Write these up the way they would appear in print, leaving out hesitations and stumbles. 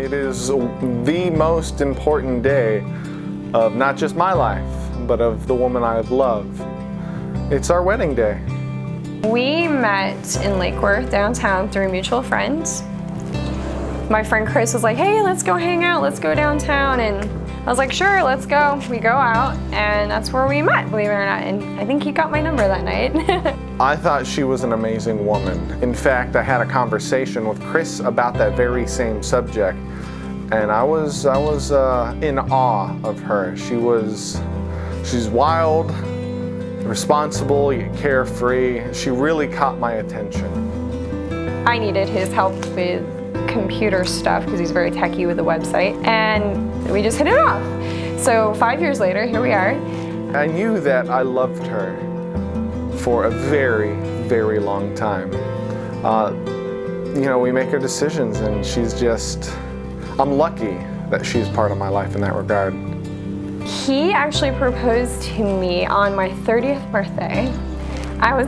It is the most important day of not just my life, but of the woman I love. It's our wedding day. We met in Lake Worth downtown through mutual friends. My friend Chris was like, hey, let's go hang out, let's go downtown. And I was like, sure, let's go. We go out, and that's where we met, believe it or not. And I think he got my number that night. I thought she was an amazing woman. In fact, I had a conversation with Chris about that very same subject, and I was in awe of her. She's wild, responsible, yet carefree. She really caught my attention. I needed his help with computer stuff because he's very techie with the website, and we just hit it off. So 5 years later, here we are. I knew that I loved her for a very, very long time. You know, we make our decisions, and I'm lucky that she's part of my life in that regard. He actually proposed to me on my 30th birthday. I'm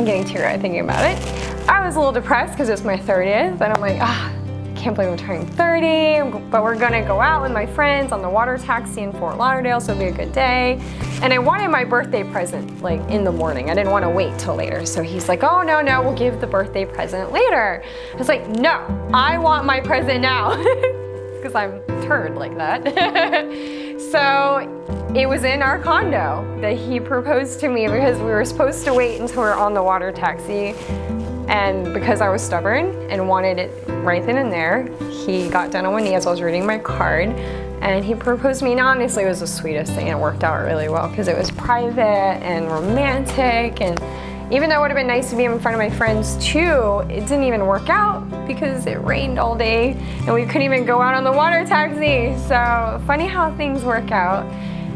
getting teary-eyed thinking about it. I was a little depressed because it's my 30th, and I'm like, I can't believe I'm turning 30, but we're gonna go out with my friends on the water taxi in Fort Lauderdale, so it'll be a good day. And I wanted my birthday present like in the morning. I didn't want to wait till later. So he's like, oh, no, we'll give the birthday present later. I was like, no, I want my present now, because I'm a turd like that. So it was in our condo that he proposed to me because we were supposed to wait until we were on the water taxi. And because I was stubborn and wanted it right then and there, he got down on one knee as I was reading my card, and he proposed to me. And honestly, it was the sweetest thing. It worked out really well because it was private and romantic, and even though it would have been nice to be in front of my friends too, it didn't even work out because it rained all day and we couldn't even go out on the water taxi. So funny how things work out.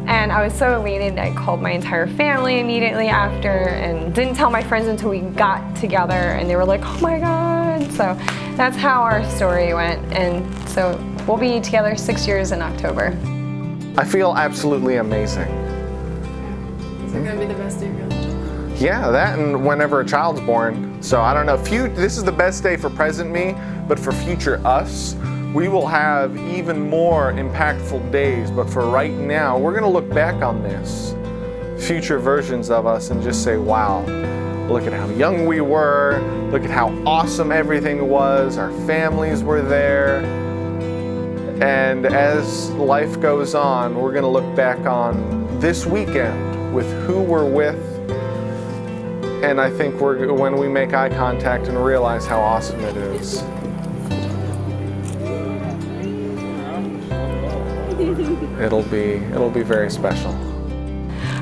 And I was so elated, I called my entire family immediately after and didn't tell my friends until we got together, and they were like, oh my God. So that's how our story went. And so we'll be together 6 years in October. I feel absolutely amazing. Is it gonna be the best day of your life? Yeah, that and whenever a child's born. So I don't know, this is the best day for present me, but for future us, we will have even more impactful days. But for right now, we're gonna look back on this, future versions of us, and just say, wow, look at how young we were, look at how awesome everything was, our families were there. And as life goes on, we're gonna look back on this weekend with who we're with. And I think when we make eye contact and realize how awesome it is. It'll be very special.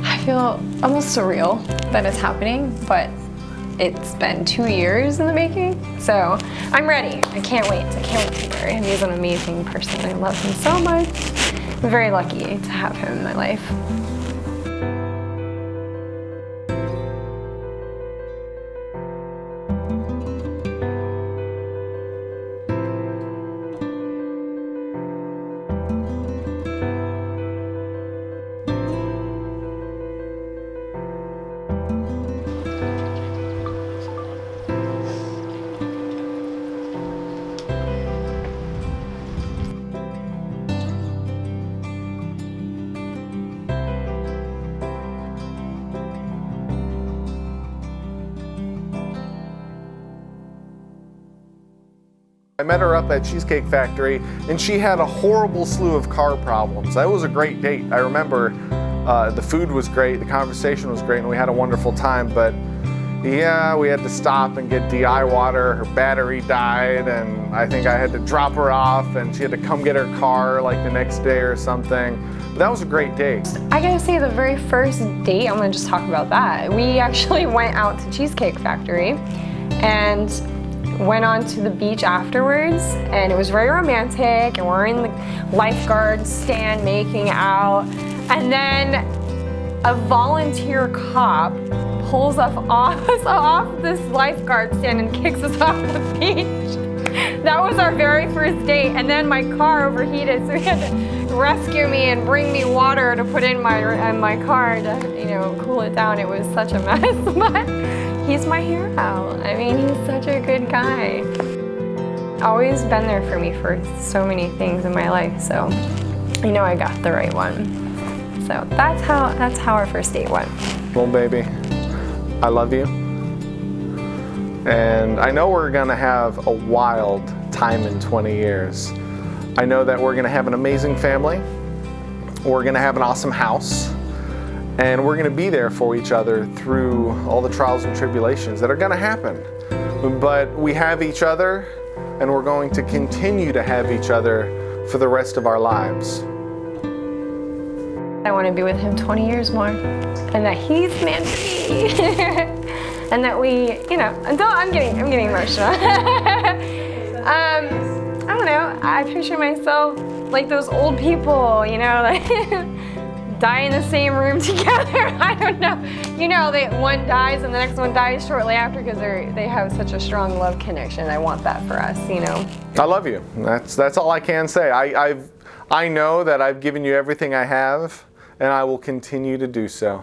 I feel almost surreal that it's happening, but it's been 2 years in the making, so I'm ready. I can't wait to marry him. He's an amazing person. I love him so much. I'm very lucky to have him in my life. I met her up at Cheesecake Factory, and she had a horrible slew of car problems. That was a great date. I remember the food was great, the conversation was great, and we had a wonderful time, but yeah, we had to stop and get DI water. Her battery died, and I think I had to drop her off, and she had to come get her car like the next day or something. But that was a great date. I gotta say, the very first date, I'm gonna just talk about that. We actually went out to Cheesecake Factory and went on to the beach afterwards, and it was very romantic, and we're in the lifeguard stand making out, and then a volunteer cop pulls us off this lifeguard stand and kicks us off the beach. That was our very first date, and then my car overheated, so he had to rescue me and bring me water to put in my car to, cool it down. It was such a mess, but he's my hero. I mean, he's such a good guy. always been there for me for so many things in my life. So I know I got the right one. So that's how our first date went. Well, baby, I love you. And I know we're gonna have a wild time in 20 years. I know that we're gonna have an amazing family. We're gonna have an awesome house. And we're gonna be there for each other through all the trials and tribulations that are gonna happen. But we have each other, and we're going to continue to have each other for the rest of our lives. I want to be with him 20 years more, and that he's meant to be, and that we, you know, I'm getting emotional. I don't know. I picture myself like those old people, you know, like die in the same room together. I don't know. You know, one dies and the next one dies shortly after because they have such a strong love connection. I want that for us, you know. I love you. That's all I can say. I know that I've given you everything I have, and I will continue to do so.